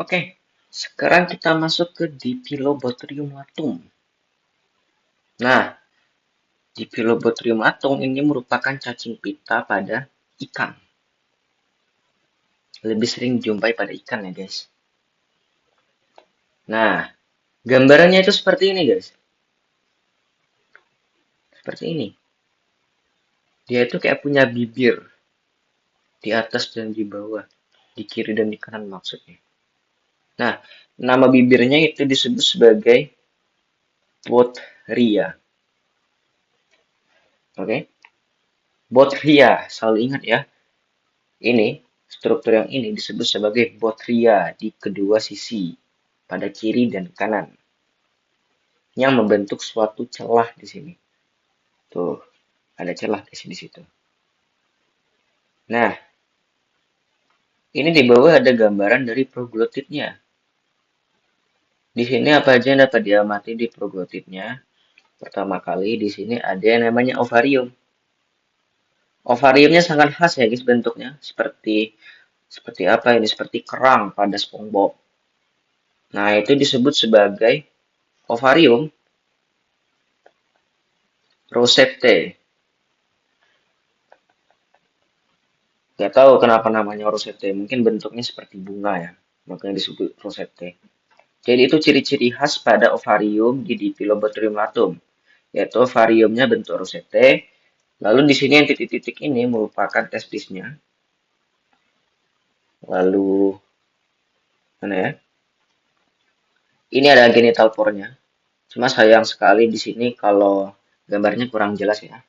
Oke, sekarang kita masuk ke Dipilobothrium latum. Nah, Dipilobothrium latum ini merupakan cacing pita pada ikan. Lebih sering dijumpai pada ikan ya guys. Nah, gambarannya itu seperti ini guys. Seperti ini. Dia itu kayak punya bibir di atas dan di bawah. Di kiri dan di kanan maksudnya. Nah, nama bibirnya itu disebut sebagai Bothria. Oke, Bothria, selalu ingat ya. Ini, struktur yang ini disebut sebagai Bothria di kedua sisi, pada kiri dan kanan, yang membentuk suatu celah di sini. Tuh, ada celah di situ. Nah, ini di bawah ada gambaran dari proglotitnya. Di sini apa aja yang dapat diamati di proglotitnya? Pertama kali di sini ada yang namanya ovarium. Ovariumnya sangat khas ya guys bentuknya, seperti seperti apa ini? Seperti kerang pada SpongeBob. Nah, itu disebut sebagai ovarium rosette. Gak tahu kenapa namanya rosette, mungkin bentuknya seperti bunga ya, makanya disebut rosette. Jadi itu ciri-ciri khas pada ovarium di Dipilobothrium latum, yaitu ovariumnya bentuk rosette. Lalu di sini yang titik-titik ini merupakan testisnya. Lalu mana ya? Ini ada genital pornya. Cuma sayang sekali di sini kalau gambarnya kurang jelas ya.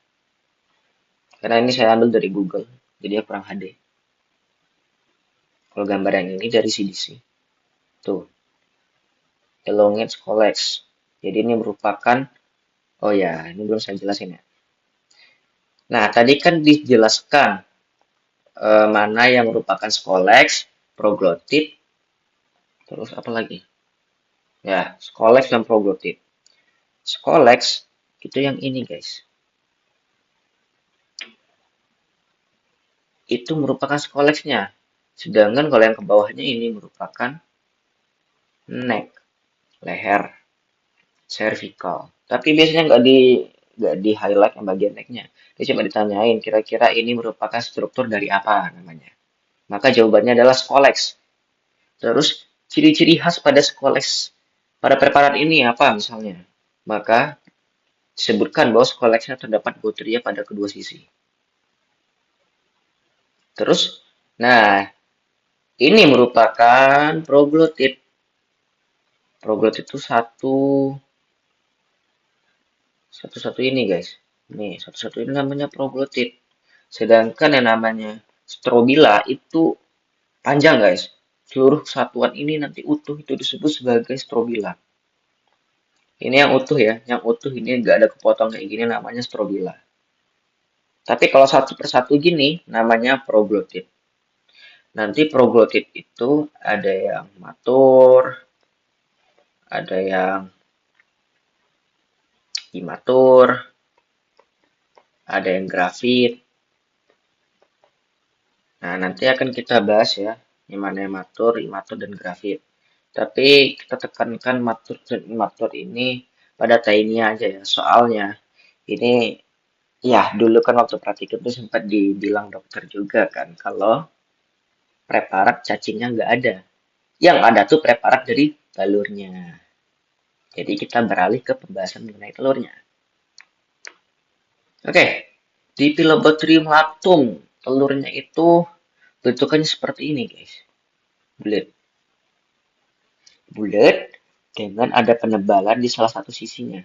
Karena ini saya ambil dari Google, jadi ya kurang HD. Kalau gambar yang ini dari CDC. Tuh, elongate scolex. Jadi ini merupakan, oh ya, ini belum saya jelasin ya. Nah, tadi kan dijelaskan mana yang merupakan scolex, proglotit, terus apa lagi? Ya, scolex dan proglotit. Scolex itu yang ini guys. Itu merupakan scolexnya. Sedangkan kalau yang ke bawahnya ini merupakan neck, leher, cervical. Tapi biasanya nggak di highlight yang bagian necknya. Dia cuma ditanyain kira-kira ini merupakan struktur dari apa namanya. Maka jawabannya adalah scolex. Terus ciri-ciri khas pada scolex pada preparat ini apa misalnya? Maka disebutkan bahwa scolexnya terdapat botria pada kedua sisi. Terus, nah ini merupakan proglotit. Proglotit itu satu-satu ini guys. Nih, satu-satu ini namanya proglotit. Sedangkan yang namanya strobila itu panjang guys. Seluruh satuan ini nanti utuh itu disebut sebagai strobila. Ini yang utuh ya, yang utuh ini nggak ada kepotong kayak gini namanya strobila. Tapi kalau satu persatu gini namanya proglotit. Nanti proglotit itu ada yang matur, ada yang imatur, ada yang grafit. Nah, nanti akan kita bahas ya, yang mana yang matur, imatur, dan grafit. Tapi kita tekankan matur dan imatur ini pada tainya aja ya. Soalnya ini ya dulu kan waktu praktikum itu sempat dibilang dokter juga kan kalau preparat cacingnya nggak ada. Yang ada tuh preparat dari telurnya. Jadi kita beralih ke pembahasan mengenai telurnya. Oke, di Pilobothrium latum telurnya itu bentukannya seperti ini guys. Bulat. Bulat dengan ada penebalan di salah satu sisinya.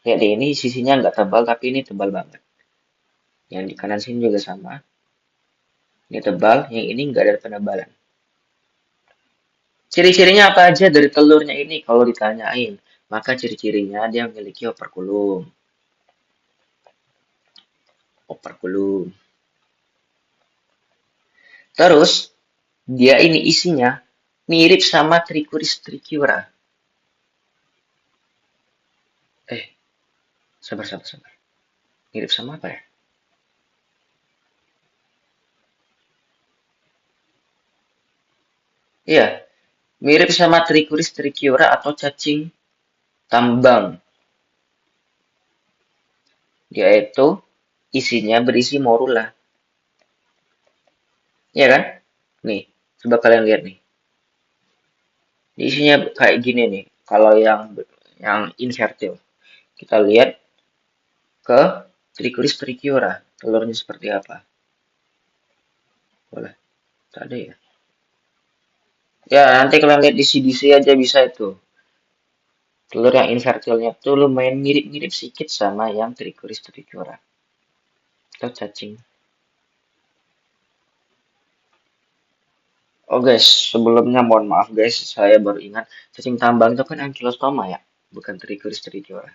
Lihat deh, ini sisinya nggak tebal tapi ini tebal banget. Yang di kanan sini juga sama. Ini tebal, yang ini nggak ada penebalan. Ciri-cirinya apa aja dari telurnya ini kalau ditanyain? Maka ciri-cirinya dia memiliki operkulum. Operkulum. Terus, dia ini isinya mirip sama Trichuris trichiura. Eh, sabar, sabar, sabar. Mirip sama apa ya? Iya, Mirip sama Trichuris trichiora atau cacing tambang. Dia itu isinya berisi morula. Ya kan? Nih, coba kalian lihat nih. Isinya kayak gini nih. Kalau yang infertil, kita lihat ke Trichuris trichiora. Telurnya seperti apa? Boleh. Tadi ya. Ya, nanti kalian lihat di CDC aja bisa itu. Telur yang infertilnya tuh lumayan mirip-mirip sedikit sama yang Trichuris trichiora. Atau cacing. Oh guys, sebelumnya mohon maaf guys, saya baru ingat cacing tambang itu kan ankylostoma ya, bukan Trichuris trichiora.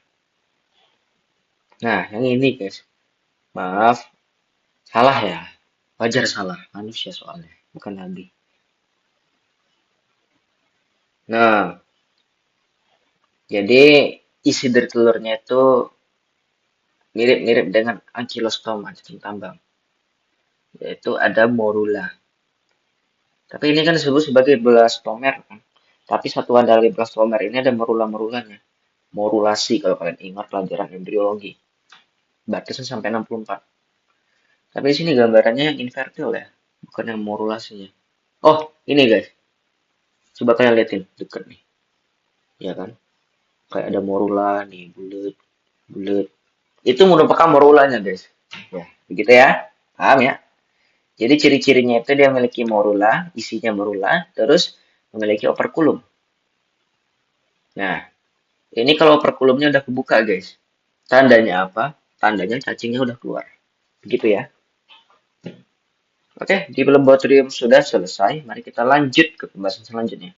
Nah, yang ini guys, maaf, salah ya, wajar salah, manusia soalnya, bukan nabi. Nah, jadi isi dari telurnya itu mirip-mirip dengan ankylostoma, cacing tambang, yaitu ada morula. Tapi ini kan disebut sebagai blastomer kan. Tapi satuan dari blastomer ini ada morula-morulanya. Morulasi kalau kalian ingat pelajaran embriologi. Batasnya sampai 64. Tapi di sini gambarannya yang invertil ya, bukan yang morulasinya. Oh, ini guys. Coba kalian liatin deket nih. Ya kan? Kayak ada morula nih, bulat, bulat. Itu merupakan morulanya guys. Ya, begitu ya. Paham ya? Jadi ciri-cirinya itu dia memiliki morula, isinya morula, terus memiliki operkulum. Nah, ini kalau operkulumnya udah kebuka guys. Tandanya apa? Tandanya cacingnya udah keluar. Begitu ya. Oke, di laboratorium sudah selesai. Mari kita lanjut ke pembahasan selanjutnya.